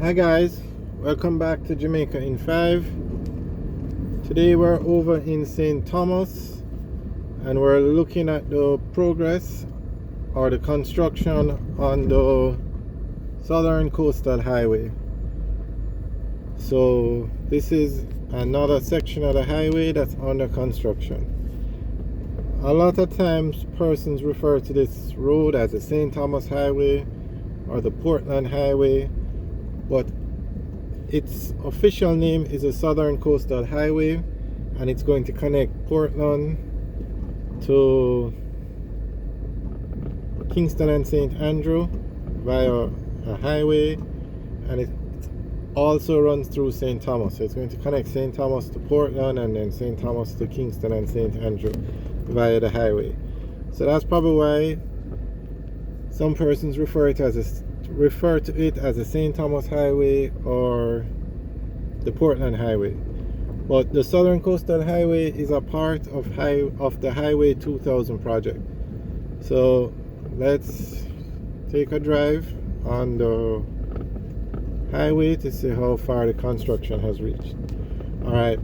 Hi guys, welcome back to Jamaica in 5. Today we're over in St. Thomas and we're looking at the progress or the construction on the Southern Coastal Highway. So this is another section of the highway that's under construction. A lot of times persons refer to this road as the St. Thomas Highway or the Portland Highway, but its official name is the Southern Coastal Highway, and it's going to connect Portland to Kingston and St. Andrew via a highway, and it also runs through St. Thomas. So it's going to connect St. Thomas to Portland and then St. Thomas to Kingston and St. Andrew via the highway. So that's probably why some persons refer to it as the St. Thomas Highway or the Portland Highway. But the Southern Coastal Highway is a part of the Highway 2000 project. So let's take a drive on the highway to see how far the construction has reached. Alright,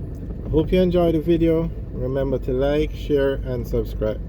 hope you enjoyed the video. Remember to like, share and subscribe.